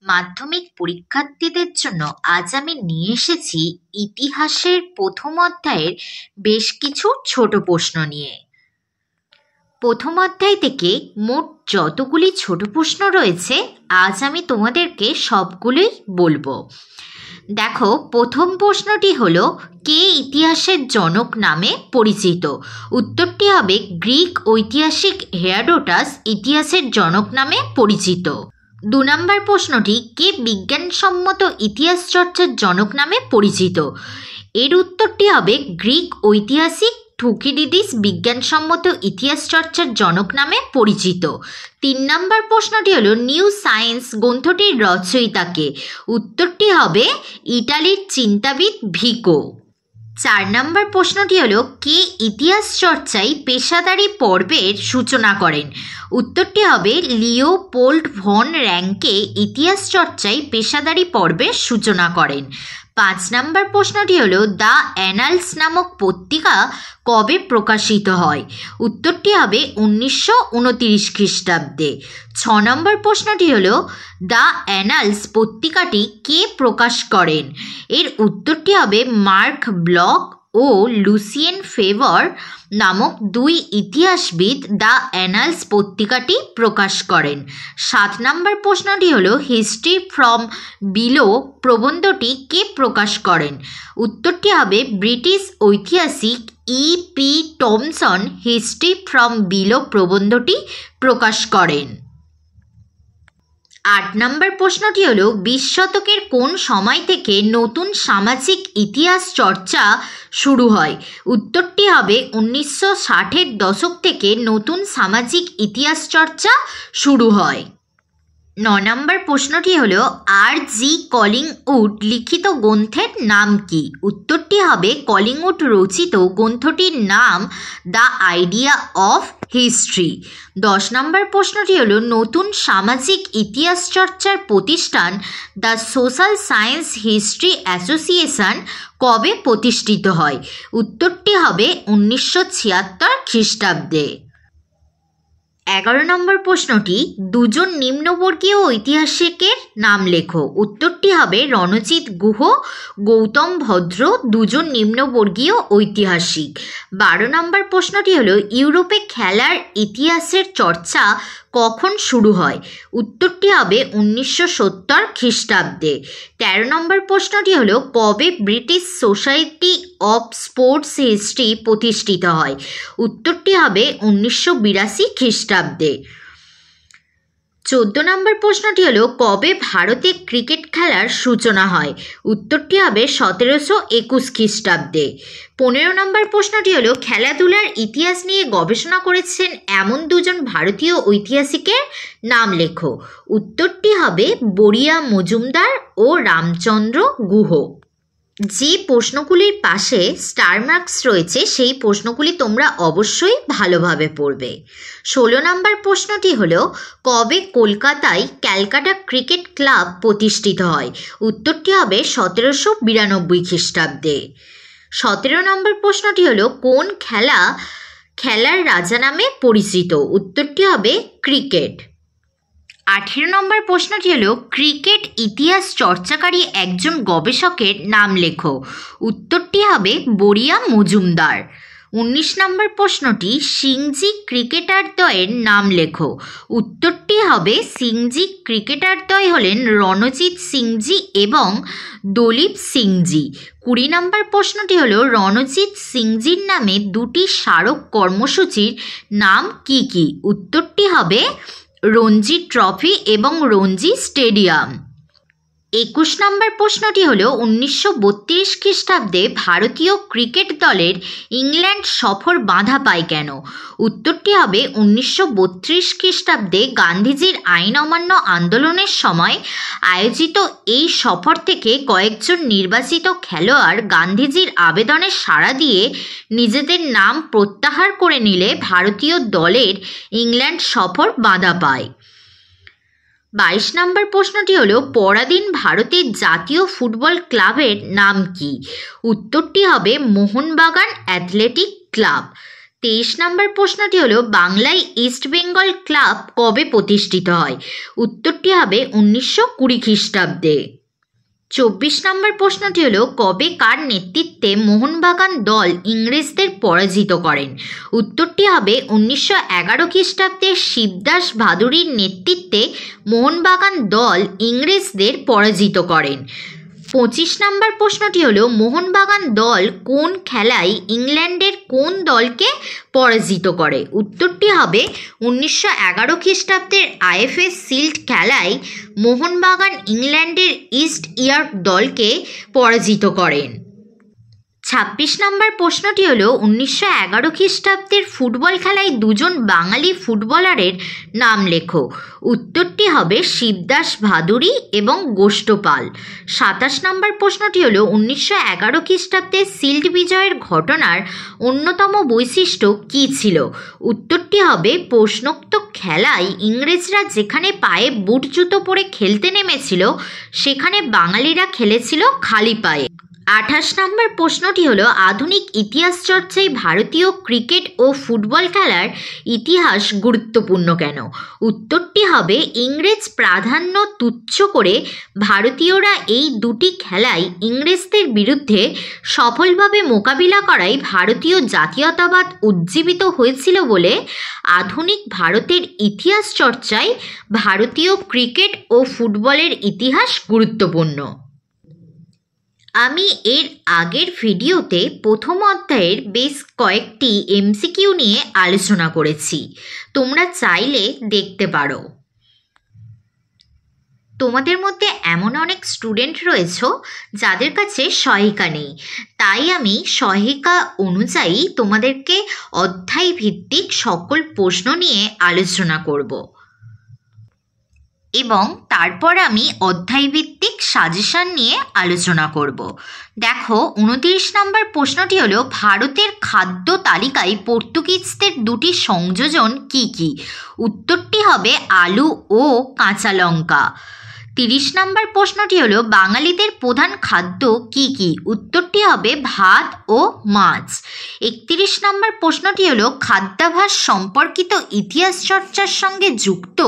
মাধ্যমিক পরীক্ষার্থীদের জন্য আজ আমি নিয়ে এসেছি ইতিহাসের প্রথম অধ্যায়ের বেশ কিছু ছোট প্রশ্ন নিয়ে। প্রথম অধ্যায় থেকে মোট যতগুলি ছোট প্রশ্ন রয়েছে আজ আমি তোমাদেরকে সবগুলোই বলবো। দেখো, প্রথম প্রশ্নটি হলো, কে ইতিহাসের জনক নামে পরিচিত? উত্তরটি হবে গ্রিক ঐতিহাসিক হেরোডোটাস ইতিহাসের জনক নামে পরিচিত। 2 নম্বর প্রশ্নটি, কে বিজ্ঞানসম্মত ইতিহাস চর্চার জনক নামে পরিচিত? এর উত্তরটি হবে গ্রিক ঐতিহাসিক থুকিডিডিস বিজ্ঞানসম্মত ইতিহাস চর্চার জনক নামে পরিচিত। 3 নম্বর প্রশ্নটি হলো, নিউ সায়েন্স গ্রন্থটির রচয়িতা কে? উত্তরটি হবে ইটালির চিন্তাবিদ ভিকো। 4 নম্বর প্রশ্নটি হলো, কে ইতিহাস চর্চায় পেশাদারি পর্বের সূচনা করেন? উত্তরটি হবে লিওপোল্ড ভন র্যাঙ্কে ইতিহাস চর্চায় পেশাদারি পর্বের সূচনা করেন। 5 নম্বর প্রশ্নটি হলো, দ্য অ্যানালস নামক পত্রিকা কবে প্রকাশিত হয়? উত্তরটি হবে 1929 খ্রিস্টাব্দে। 6 নম্বর প্রশ্নটি হলো, দ্য অ্যানালস পত্রিকাটি কে প্রকাশ করেন? এর উত্তরটি হবে মার্ক ব্লক ও লুসিয়েন ফেভার নামক 2 ইতিহাসবিদ দ্য অ্যানালস পত্রিকাটি প্রকাশ করেন। 7 নম্বর প্রশ্নটি হলো, হিস্ট্রি ফ্রম বিলো প্রবন্ধটি কে প্রকাশ করেন? উত্তরটি হবে ব্রিটিশ ঐতিহাসিক E.P. Thompson history from below প্রবন্ধটি প্রকাশ করেন। 8 নম্বর প্রশ্নটি হলো, 20 শতকের কোন সময় থেকে নতুন সামাজিক ইতিহাস চর্চা শুরু হয়? উত্তরটি হবে 1960-এর দশক থেকে নতুন সামাজিক ইতিহাস চর্চা শুরু হয়। 9 নম্বর প্রশ্নটি হলো, R.G. কলিংউড লিখিত গ্রন্থের নাম কি? উত্তরটি হবে কলিংউড রচিত গ্রন্থটির নাম দ্য আইডিয়া অফ হিস্ট্রি। 10 নম্বর প্রশ্নটি হলো, নতুন সামাজিক ইতিহাস চর্চার প্রতিষ্ঠান the social science history association কবে প্রতিষ্ঠিত হয়? উত্তরটি হবে 1976 খ্রিস্টাব্দে। 11 নম্বর প্রশ্নটি, 2 জন নিম্নবর্গীয় ঐতিহাসিকের নাম লেখো। উত্তরটি হবে রণজিৎ গুহ, গৌতম ভদ্র 2 জন নিম্নবর্গীয় ঐতিহাসিক। 12 নম্বর প্রশ্নটি হলো, ইউরোপে খেলার ইতিহাসের চর্চা কখন শুরু হয়? উত্তরটি হবে 1970 খ্রিস্টাব্দে। 13 নম্বর প্রশ্নটি হলো, কবে British society of sports history প্রতিষ্ঠিত হয়? উত্তরটি হবে 1982 খ্রিস্টাব্দে। 14 নম্বর প্রশ্নটি হলো, কবে ভারতে ক্রিকেট খেলার সূচনা হয়? উত্তরটি হবে 1721 খ্রিস্টাব্দে। 15 নম্বর প্রশ্নটি হলো, খেলাধুলার ইতিহাস নিয়ে গবেষণা করেছেন এমন 2 জন ভারতীয় ঐতিহাসিকের নাম লেখো। উত্তরটি হবে বড়িয়া মজুমদার ও রামচন্দ্র গুহ। যে প্রশ্নগুলির পাশে স্টার মার্কস রয়েছে সেই প্রশ্নগুলি তোমরা অবশ্যই ভালোভাবে পড়বে। 16 নম্বর প্রশ্নটি হলো, কবে কলকাতায় ক্যালকাটা ক্রিকেট ক্লাব প্রতিষ্ঠিত হয়? উত্তরটি হবে 1792 খ্রিস্টাব্দে। 17 নম্বর প্রশ্নটি হলো, কোন খেলার রাজা নামে পরিচিত? উত্তরটি হবে ক্রিকেট। 18 নম্বর প্রশ্নটি হলো, ক্রিকেট ইতিহাস চর্চাকারী একজন গবেষকের নাম লেখো। উত্তরটি হবে বড়িয়া মজুমদার। 19 নম্বর প্রশ্নটি, সিংজি ক্রিকেটারদ্বয়ের নাম লেখো। উত্তরটি হবে সিংজি ক্রিকেটারদ্বয় হলেন রণজিৎ সিংজি এবং দলীপ সিংজি। 20 নম্বর প্রশ্নটি হলো, রণজিৎ সিংজির নামে 2টি স্মারক কর্মসূচির নাম কি কি? উত্তরটি হবে রঞ্জি ট্রফি এবং রঞ্জি স্টেডিয়াম। 21 নম্বর প্রশ্নটি হলো, 1932 খ্রিস্টাব্দে ভারতীয় ক্রিকেট দলের ইংল্যান্ড সফর বাধা পায় কেন? উত্তরটি হবে 1932 খ্রিস্টাব্দে গান্ধীজির আইন অমান্য আন্দোলনের সময় আয়োজিত এই সফর থেকে কয়েকজন নির্বাচিত খেলোয়াড় গান্ধীজির আবেদনে সাড়া দিয়ে নিজেদের নাম প্রত্যাহার করে নিলে ভারতীয় দলের ইংল্যান্ড সফর বাধা পায়। 22 নম্বর প্রশ্নটি হলো, পরাধীন ভারতের জাতীয় ফুটবল ক্লাবের নাম কি? উত্তরটি হবে মোহনবাগান অ্যাথলেটিক ক্লাব। 23 নম্বর প্রশ্নটি হলো বাংলায় ইস্ট বেঙ্গল ক্লাব কবে প্রতিষ্ঠিত হয়? উত্তরটি হবে 1920 খ্রিস্টাব্দে। 24 নম্বর প্রশ্নটি হলো কবে কার নেতৃত্বে মোহনবাগান দল ইংরেজদের পরাজিত করেন? উত্তরটি হবে 1911 খ্রিস্টাব্দে শিবদাস ভাদুড়ির নেতৃত্বে মোহনবাগান দল ইংরেজদের পরাজিত করেন। 25 নম্বর প্রশ্নটি হলো মোহনবাগান দল কোন খেলায় ইংল্যান্ডের কোন দলকে পরাজিত করে? উত্তরটি হবে 1911 খ্রিস্টাব্দের আইএফএ শিল্ড খেলায় মোহনবাগান ইংল্যান্ডের ইস্ট ইয়র্ক দলকে পরাজিত করেন। 26 নম্বর প্রশ্নটি হলো 1911 খ্রিস্টাব্দের ফুটবল খেলায় দুজন বাঙালি ফুটবলারের নাম লেখো। উত্তরটি হবে শিবদাস ভাদুড়ি এবং গোষ্ঠপাল। 27 নম্বর প্রশ্নটি হলো 1911 খ্রিস্টাব্দে শিল্ড বিজয়ের ঘটনার অন্যতম বৈশিষ্ট্য কী ছিল? উত্তরটি হবে প্রশ্নোক্ত খেলায় ইংরেজরা যেখানে পায়ে বুট জুতো পরে খেলতে নেমেছিল সেখানে বাঙালিরা খেলেছিল খালি পায়ে। 28 নম্বর প্রশ্নটি হলো আধুনিক ইতিহাস চর্চায় ভারতীয় ক্রিকেট ও ফুটবল খেলার ইতিহাস গুরুত্বপূর্ণ কেন? উত্তরটি হবে ইংরেজ প্রাধান্য তুচ্ছ করে ভারতীয়রা এই দুটি খেলায় ইংরেজদের বিরুদ্ধে সফলভাবে মোকাবিলা করায় ভারতীয় জাতীয়তাবাদ উজ্জীবিত হয়েছিল বলে আধুনিক ভারতের ইতিহাস চর্চায় ভারতীয় ক্রিকেট ও ফুটবলের ইতিহাস গুরুত্বপূর্ণ। আমি এর আগের ভিডিওতে প্রথম অধ্যায়ের বেশ কয়েকটি এমসিকিউ নিয়ে আলোচনা করেছি, তোমরা চাইলে দেখতে পারো। তোমাদের মধ্যে এমন অনেক স্টুডেন্ট রয়েছে যাদের কাছে সহায়িকা নেই, তাই আমি সহায়িকা অনুযায়ী তোমাদেরকে অধ্যায় ভিত্তিক সকল প্রশ্ন নিয়ে আলোচনা করব এবং তারপর আমি অধ্যায়ভিত্তিক সাজেশন নিয়ে আলোচনা করব। দেখো 29 নম্বর প্রশ্নটি হলো ভারতের খাদ্য তালিকায় পর্তুগিজদের দুটি সংযোজন কি কি? উত্তরটি হবে আলু ও কাঁচা লঙ্কা। 30 নম্বর প্রশ্নটি হলো বাঙালিদের প্রধান খাদ্য কি কি? উত্তরটি হবে ভাত ও মাছ। 31 নম্বর প্রশ্নটি হলো খাদ্যাভ্যাস সম্পর্কিত ইতিহাস চর্চার সঙ্গে যুক্ত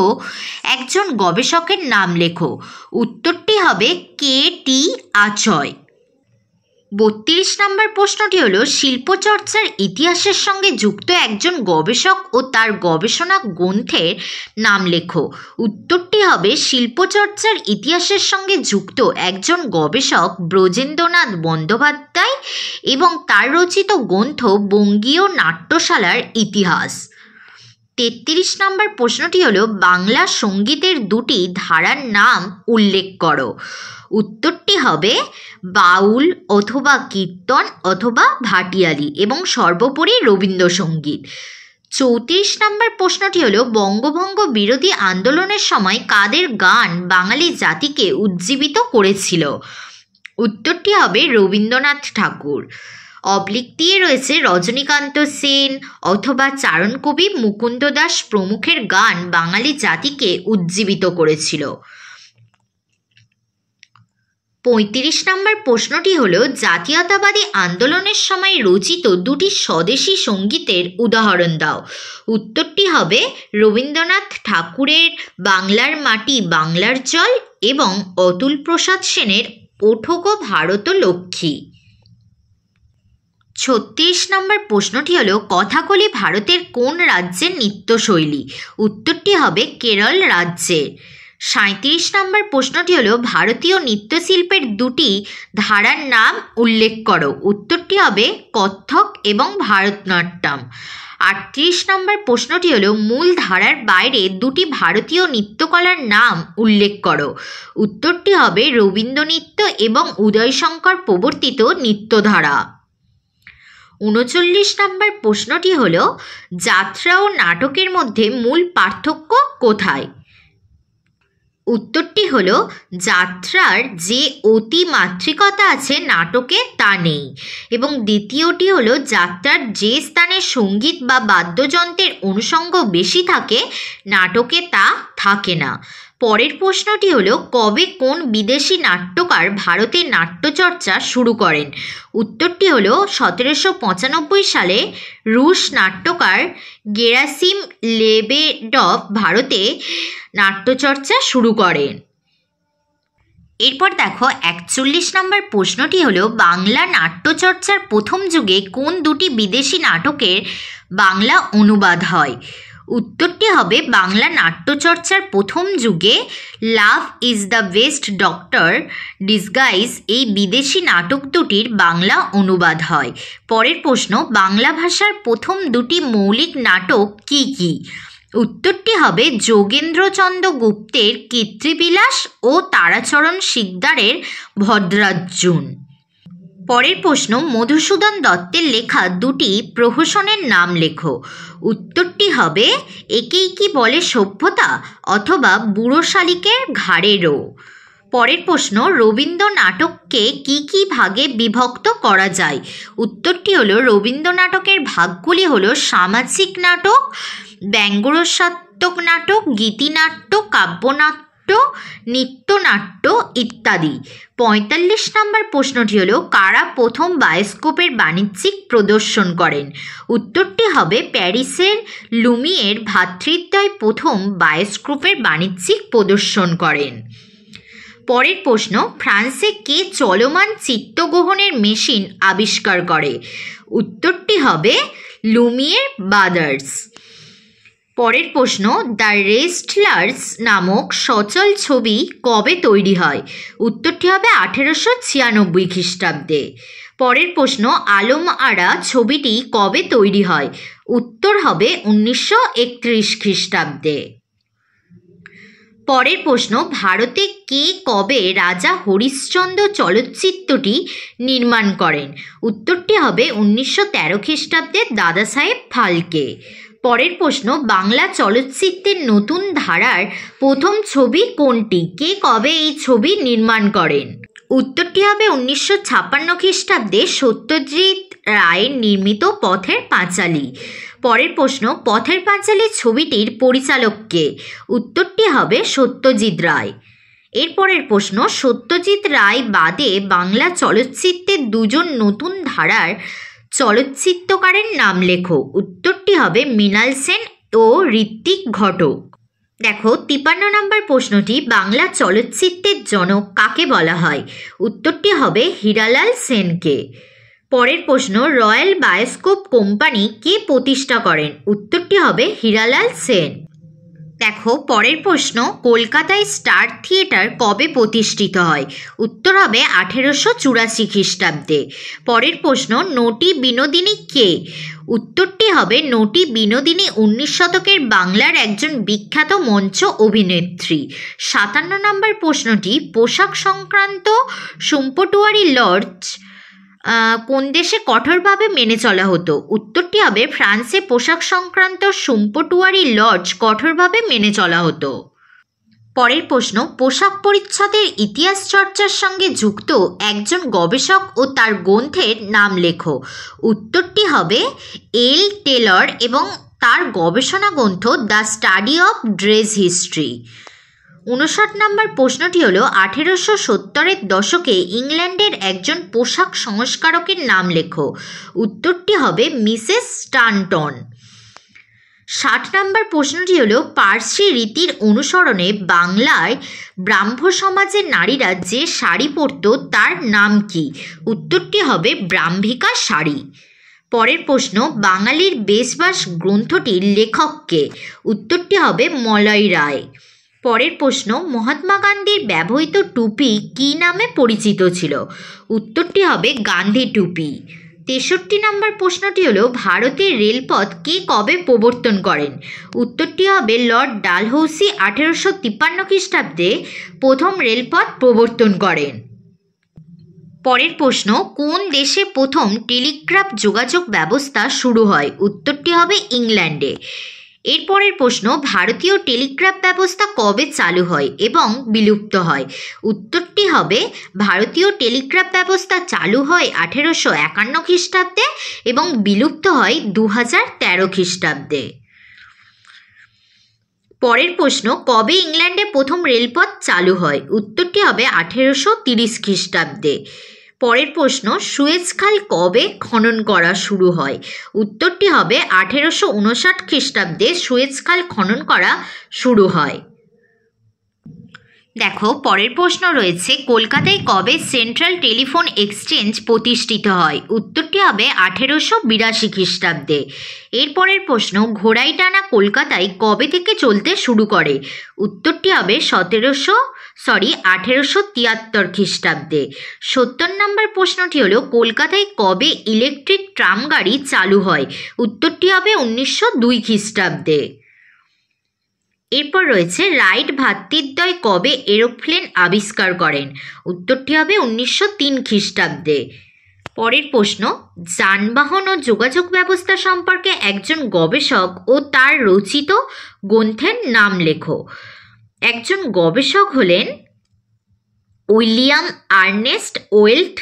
একজন গবেষকের নাম লেখো। উত্তরটি হবে কে.টি. আচয়। 32 নম্বর প্রশ্নটি হলো শিল্পচর্চার ইতিহাসের সঙ্গে যুক্ত একজন গবেষক ও তার গবেষণা গ্রন্থের নাম লেখো। উত্তরটি হবে শিল্পচর্চার ইতিহাসের সঙ্গে যুক্ত একজন গবেষক ব্রজেন্দ্রনাথ বন্দ্যোপাধ্যায় এবং তার রচিত গ্রন্থ বঙ্গীয় নাট্যশালার ইতিহাস। 33 নম্বর প্রশ্নটি হলো বাংলা সঙ্গীতের দুটি ধারার নাম উল্লেখ করো। উত্তরটি হবে বাউল অথবা কীর্তন অথবা ভাটিয়ালি এবং সর্বোপরি রবীন্দ্রসঙ্গীত। 34 নম্বর প্রশ্নটি হলো বঙ্গভঙ্গ বিরোধী আন্দোলনের সময় কাদের গান বাঙালি জাতিকে উজ্জীবিত করেছিল? উত্তরটি হবে রবীন্দ্রনাথ ঠাকুর। অবলিক দিয়ে রয়েছে রজনীকান্ত সেন অথবা চারণ কবি মুকুন্দ দাস প্রমুখের গান বাঙালি জাতিকে উজ্জীবিত করেছিল। 35 নম্বর প্রশ্নটি হলো জাতীয়তাবাদী আন্দোলনের সময় রচিত দুটি স্বদেশী সঙ্গীতের উদাহরণ দাও। উত্তরটি হবে রবীন্দ্রনাথ ঠাকুরের বাংলার মাটি বাংলার জল এবং অতুল প্রসাদ সেনের ওঠো গো ভারত লক্ষ্মী। 36 নম্বর প্রশ্নটি হলো কথাকলি ভারতের কোন রাজ্যের নৃত্যশৈলী? উত্তরটি হবে কেরল রাজ্যের। 37 নম্বর প্রশ্নটি হলো ভারতীয় নৃত্যশিল্পের দুটি ধারার নাম উল্লেখ করো। উত্তরটি হবে কত্থক এবং ভারতনাট্যম। 38 নম্বর প্রশ্নটি হলো মূল ধারার বাইরে দুটি ভারতীয় নৃত্যকলার নাম উল্লেখ করো। উত্তরটি হবে রবীন্দ্রনৃত্য এবং উদয়শঙ্কর প্রবর্তিত নৃত্যধারা। 39 নম্বর প্রশ্নটি হলো যাত্রা ও নাটকের মধ্যে মূল পার্থক্য কোথায়? উত্তরটি হলো যাত্রার যে অতিমাত্রিকতা আছে নাটকে তা নেই এবং দ্বিতীয়টি হলো যাত্রার যে স্থানে সঙ্গীত বা বাদ্যযন্ত্রের অনুষঙ্গ বেশি থাকে নাটকে তা থাকে না। পরের প্রশ্নটি হলো কবে কোন বিদেশি নাট্যকার ভারতের নাট্যচর্চা শুরু করেন? উত্তরটি হলো 1795 সালে রুশ নাট্যকার গেরাসিম লেবেডভ ভারতে নাট্যচর্চা শুরু করেন। এরপর দেখো 41 নম্বর প্রশ্নটি হলো বাংলা নাট্যচর্চার প্রথম যুগে কোন দুটি বিদেশি নাটকের বাংলা অনুবাদ হয়? উত্তরটি হবে বাংলা নাট্যচর্চার প্রথম যুগে love is the best doctor disguise এই বিদেশি নাটক দুটির বাংলা অনুবাদ হয়। পরের প্রশ্ন বাংলা ভাষার প্রথম দুটি মৌলিক নাটক কি কি? উত্তরটি হবে যোগেন্দ্রচন্দ্র গুপ্তের কীর্তিবিলাস ও তারাচরণ শিকদারের ভদ্রার্জুন। পরের প্রশ্ন মধুসূদন দত্তের লেখা দুটি প্রহসনের নাম লেখো। উত্তরটি হবে একেই কি বলে সভ্যতা অথবা বুড়ো শালিকের ঘাড়েরও। পরের প্রশ্ন রবীন্দ্র নাটককে কি কি ভাগে বিভক্ত করা যায়? উত্তরটি হলো রবীন্দ্র নাটকের ভাগগুলি হলো সামাজিক নাটক, ব্যঙ্গরসাত্মক নাটক, গীতিনাট্য, কাব্যনাট্য, নৃত্যনাট্য ইত্যাদি। 45 নম্বর প্রশ্নটি হলো কারা প্রথম বায়োস্কোপের বাণিজ্যিক প্রদর্শন করেন? উত্তরটি হবে প্যারিসের লুমিয়ের ভ্রাতৃদ্বয় প্রথম বায়োস্কোপের বাণিজ্যিক প্রদর্শন করেন। পরের প্রশ্ন ফ্রান্সে কে চলমান চিত্রগ্রহণের মেশিন আবিষ্কার করে? উত্তরটি হবে লুমিয়ের ব্রাদার্স। পরের প্রশ্ন দ্য রেস্টলার্স নামক সচল ছবি কবে তৈরি হয়? উত্তরটি হবে 1896 খ্রিস্টাব্দে। পরের প্রশ্ন আলম আরা ছবিটি কবে তৈরি হয়? উত্তর হবে 1931 খ্রিস্টাব্দে। পরের প্রশ্ন ভারতে কে কবে রাজা হরিশ্চন্দ্র চলচ্চিত্রটি নির্মাণ করেন? উত্তরটি হবে 1913 খ্রিস্টাব্দে দাদা সাহেব ফালকে। পরের প্রশ্ন বাংলা চলচ্চিত্রের নতুন ধারার প্রথম ছবি কোনটি? কে কবে এই ছবি নির্মাণ করেন? উত্তরটি হবে 1956 খ্রিস্টাব্দে সত্যজিৎ রায়ের নির্মিত পথের পাঁচালী। পরের প্রশ্ন পথের পাঁচালী ছবিটির পরিচালক কে? উত্তরটি হবে সত্যজিৎ রায়। এরপরের প্রশ্ন সত্যজিৎ রায় বাদে বাংলা চলচ্চিত্রের দুজন নতুন ধারার চলচ্চিত্রকারের নাম লেখো। উত্তরটি হবে মৃণাল সেন ও ঋত্বিক ঘটক। দেখো 53 নম্বর প্রশ্নটি বাংলা চলচ্চিত্রের জনক কাকে বলা হয়? উত্তরটি হবে হীরালাল সেনকে। পরের প্রশ্ন রয়্যাল বায়োস্কোপ কোম্পানি কে প্রতিষ্ঠা করেন? উত্তরটি হবে হীরালাল সেন। দেখো পরের প্রশ্ন কলকাতায় স্টার থিয়েটার কবে প্রতিষ্ঠিত হয়? উত্তর হবে 1884 খ্রিস্টাব্দে। পরের প্রশ্ন নটি বিনোদিনী কে? উত্তরটি হবে নটি বিনোদিনী 19 শতকের বাংলার একজন বিখ্যাত মঞ্চ অভিনেত্রী। 57 নম্বর প্রশ্নটি পোশাক সংক্রান্ত সম্পটুয়ারি লজ কোন দেশে কঠোরভাবে মেনে চলা হতো? উত্তরটি হবে ফ্রান্সে পোশাক সংক্রান্ত সম্পটুয়ারি লজ কঠোরভাবে মেনে চলা হতো। পরের প্রশ্ন পোশাক পরিচ্ছদের ইতিহাস চর্চার সঙ্গে যুক্ত একজন গবেষক ও তার গ্রন্থের নাম লেখো। উত্তরটি হবে এল টেলর এবং তার গবেষণা গ্রন্থ the study of dress history. 59 নম্বর প্রশ্নটি হলো 1870-এর দশকে ইংল্যান্ডের একজন পোশাক সংস্কারকের নাম লেখো। উত্তরটি হবে মিসেস স্টানটন। 60 নম্বর প্রশ্নটি হলো পার্সি রীতির অনুসরণে বাংলায় ব্রাহ্ম সমাজের নারীরা যে শাড়ি পরত তার নাম কি? উত্তরটি হবে ব্রাহ্মিকা শাড়ি। পরের প্রশ্ন বাঙালির বেশবাস গ্রন্থটির লেখক কে? উত্তরটি হবে মলয় রায়। পরের প্রশ্ন মহাত্মা গান্ধীর ব্যবহৃত টুপি কী নামে পরিচিত ছিল? উত্তরটি হবে গান্ধী টুপি। 63 নম্বর প্রশ্নটি হলো ভারতের রেলপথ কে কবে প্রবর্তন করেন? উত্তরটি হবে লর্ড ডালহৌসি 1853 খ্রিস্টাব্দে প্রথম রেলপথ প্রবর্তন করেন। পরের প্রশ্ন কোন দেশে প্রথম টেলিগ্রাফ যোগাযোগ ব্যবস্থা শুরু হয়? উত্তরটি হবে ইংল্যান্ডে। এরপরের প্রশ্ন ভারতীয় টেলিগ্রাফ ব্যবস্থা কবে চালু হয় এবং বিলুপ্ত হয়? উত্তরটি হবে ভারতীয় টেলিগ্রাফ ব্যবস্থা চালু হয় 1851 খ্রিস্টাব্দে এবং বিলুপ্ত হয় 2013 খ্রিস্টাব্দে। পরের প্রশ্ন, কবে ইংল্যান্ডে প্রথম রেলপথ চালু হয়? উত্তরটি হবে 1830 খ্রিস্টাব্দে। পরের প্রশ্ন, সুয়েজ খাল কবে খনন করা শুরু হয়? উত্তরটি হবে 1859 খ্রিস্টাব্দে সুয়েজ খাল খনন করা শুরু হয়। দেখো, পরের প্রশ্ন রয়েছে, কলকাতায় কবে সেন্ট্রাল টেলিফোন এক্সচেঞ্জ প্রতিষ্ঠিত হয়? উত্তরটি হবে 1882 খ্রিস্টাব্দে। এরপরের প্রশ্ন, ঘোড়াই টানা কলকাতায় কবে থেকে চলতে শুরু করে? উত্তরটি হবে 1873 খ্রিস্টাব্দে। 70 নম্বর প্রশ্নটি হলো, কলকাতায় কবে ইলেকট্রিক ট্রাম গাড়ি চালু হয়? উত্তরটি হবে 1902 খ্রিস্টাব্দে। এরপর রয়েছে, রাইট ভ্রাতৃদ্বয় কবে এরোপ্লেন আবিষ্কার করেন? উত্তরটি হবে 1903 খ্রিস্টাব্দে। পরের প্রশ্ন, যানবাহন ও যোগাযোগ ব্যবস্থা সম্পর্কে একজন গবেষক ও তার রচিত গ্রন্থের নাম লেখো। একজন গবেষক হলেন উইলিয়াম আর্নেস্ট ওয়েল্ট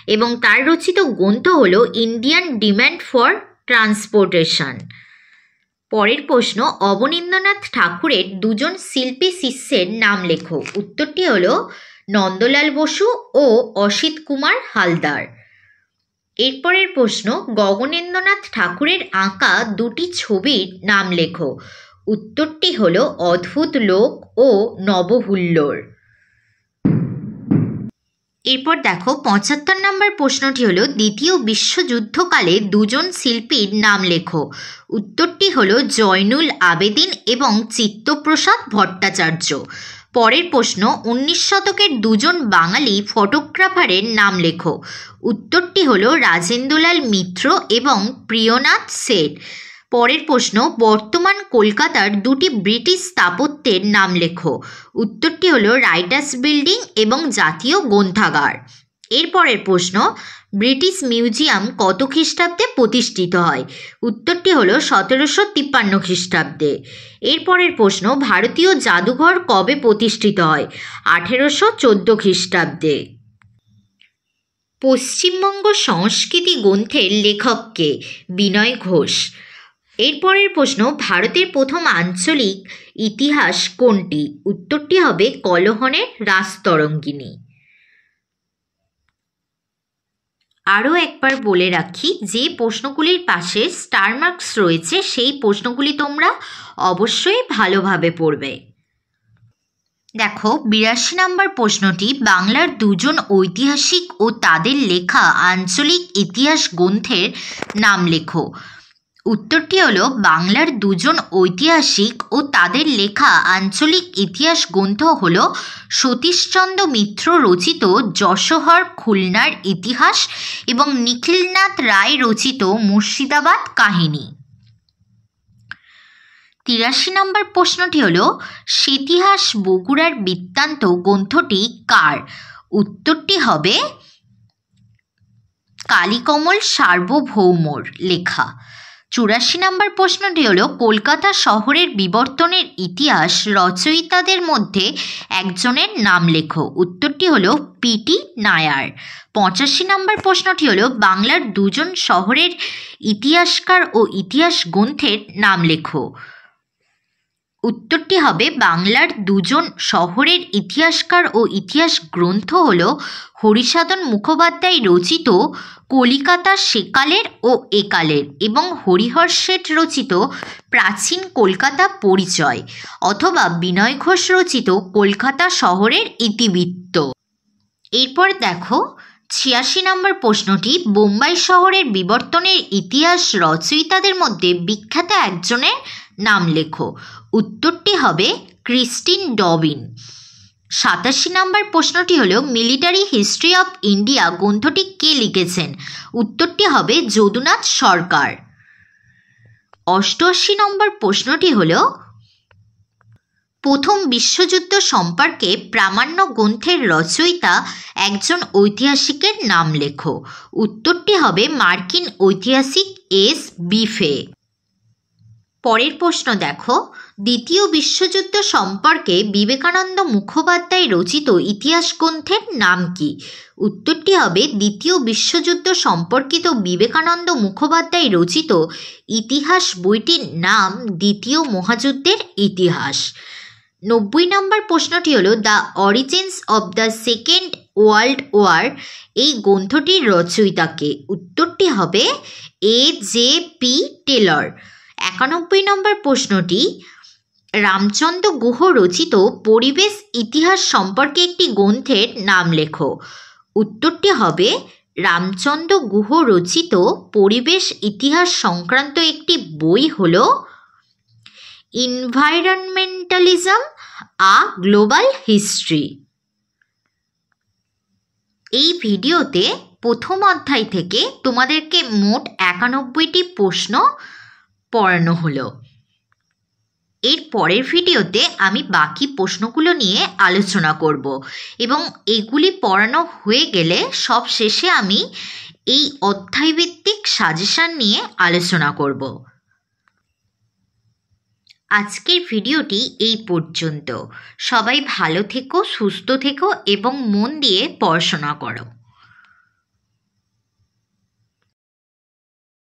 এবং তার রচিত গ্রন্থ হল ইন্ডিয়ান ডিমান্ড ফর ট্রান্সপোর্টেশন। পরের প্রশ্ন, অবনীন্দ্রনাথ ঠাকুরের দুজন শিল্পী শিষ্যের নাম লেখো। উত্তরটি হল নন্দলাল বসু ও অসিত কুমার হালদার। এরপরের প্রশ্ন, গগনেন্দ্রনাথ ঠাকুরের আঁকা দুটি ছবির নাম লেখো। উত্তরটি হল অদ্ভুত লোক ও নবহুল্লোড়। এরপর দেখো, 75 নম্বর প্রশ্নটি হলো, দ্বিতীয় বিশ্বযুদ্ধকালে দুজন শিল্পীর নাম লেখো। উত্তরটি হলো জয়নুল আবেদিন এবং চিত্তপ্রসাদ ভট্টাচার্য। পরের প্রশ্ন, 19 শতকের দুজন বাঙালি ফটোগ্রাফারের নাম লেখো। উত্তরটি হলো রাজেন্দ্রলাল মিত্র এবং প্রিয়নাথ শেঠ। পরের প্রশ্ন, বর্তমান কলকাতার দুটি ব্রিটিশ স্থাপত্যের নাম লেখো। উত্তরটি হলো রাইটার্স বিল্ডিং এবং জাতীয় গ্রন্থাগার। এরপরের প্রশ্ন, ব্রিটিশ মিউজিয়াম কত খ্রিস্টাব্দে প্রতিষ্ঠিত হয়? উত্তরটি হলো 1753 খ্রিস্টাব্দে। এরপরের প্রশ্ন, ভারতীয় জাদুঘর কবে প্রতিষ্ঠিত হয়? 1814 খ্রিস্টাব্দে। পশ্চিমবঙ্গ সংস্কৃতি গ্রন্থের লেখক কে? বিনয় ঘোষ। এরপরের প্রশ্ন, ভারতের প্রথম আঞ্চলিক ইতিহাস কোনটি? উত্তরটি হবে কলহনের রাজতরঙ্গিনী। আরও একবার বলে রাখি, যে প্রশ্নগুলির পাশে স্টার মার্কস রয়েছে সেই প্রশ্নগুলি তোমরা অবশ্যই ভালোভাবে পড়বে। দেখো, 82 নম্বর প্রশ্নটি, বাংলার দুজন ঐতিহাসিক ও তাদের লেখা আঞ্চলিক ইতিহাস গ্রন্থের নাম লেখো। উত্তরটি হলো বাংলার দুজন ঐতিহাসিক ও তাদের লেখা আঞ্চলিক ইতিহাস গ্রন্থ হল সতীশচন্দ্র মিত্র রচিত যশোহর খুলনার ইতিহাস এবং নিখিলনাথ রায় রচিত মুর্শিদাবাদ কাহিনী। 83 নম্বর প্রশ্নটি হল, সেতিহাস বগুড়ার বৃত্তান্ত গ্রন্থটি কার? উত্তরটি হবে কালীকমল সার্বভৌমর লেখা। 84 নম্বর প্রশ্নটি হল, কলকাতা শহরের বিবর্তনের ইতিহাস রচয়িতাদের মধ্যে একজনের নাম লেখো। উত্তরটি হল পিটি নায়ার। 85 নম্বর প্রশ্নটি হল, বাংলার দুজন শহরের ইতিহাসকার ও ইতিহাস গ্রন্থের নাম লেখো। উত্তরটি হবে বাংলার দুজন শহরের ইতিহাসকার ও ইতিহাস গ্রন্থ হল হরিসাধন মুখোপাধ্যায় রচিত কলিকাতা সেকালের ও একালের এবং হরিহর শেঠ রচিত প্রাচীন কলকাতা পরিচয় অথবা বিনয় ঘোষ রচিত কলকাতা শহরের ইতিবৃত্ত। এরপর দেখো, 86 নম্বর প্রশ্নটি, বোম্বাই শহরের বিবর্তনের ইতিহাস রচয়িতাদের মধ্যে বিখ্যাত একজনের নাম লেখো। উত্তরটি হবে ক্রিস্টিন ডবিন। 87 নম্বর প্রশ্নটি হলো, মিলিটারি হিস্ট্রি অফ ইন্ডিয়া গ্রন্থটি কে লিখেছেন? উত্তরটি হবে যদুনাথ সরকার। 88 নম্বর প্রশ্নটি হলো, প্রথম বিশ্বযুদ্ধ সম্পর্কে প্রামাণ্য গ্রন্থের রচয়িতা একজন ঐতিহাসিকের নাম লেখো। উত্তরটি হবে মার্কিন ঐতিহাসিক এস বিফে। পরের প্রশ্ন দেখো, দ্বিতীয় বিশ্বযুদ্ধ সম্পর্কে বিবেকানন্দ মুখোপাধ্যায় রচিত ইতিহাস গ্রন্থের নাম কি? উত্তরটি হবে দ্বিতীয় বিশ্বযুদ্ধ সম্পর্কিত বিবেকানন্দ মুখোপাধ্যায় রচিত ইতিহাস বইটির নাম দ্বিতীয় মহাযুদ্ধের ইতিহাস। 90 নম্বর প্রশ্নটি হলো the origins of the second world war এই গ্রন্থটির রচয়িতাকে? উত্তরটি হবে A.J.P. টেলর। 91 নম্বর প্রশ্নটি রামচন্দ্র গুহ রচিত পরিবেশ ইতিহাস সম্পর্কে একটি গ্রন্থের নাম লেখো। উত্তরটি হবে রামচন্দ্র গুহ রচিত পরিবেশ ইতিহাস সংক্রান্ত একটি বই হল এনভায়রনমেন্টালিজম আ গ্লোবাল হিস্ট্রি। এই ভিডিওতে প্রথম অধ্যায় থেকে তোমাদেরকে মোট 91টি প্রশ্ন পড়ানো হলো। এর পরের ভিডিওতে আমি বাকি প্রশ্নগুলো নিয়ে আলোচনা করব এবং এগুলি পড়ানো হয়ে গেলে সব শেষে আমি এই অধ্যায়ভিত্তিক সাজেশন নিয়ে আলোচনা করব। আজকের ভিডিওটি এই পর্যন্ত। সবাই ভালো থেকো, সুস্থ থেকো এবং মন দিয়ে পড়াশোনা করো।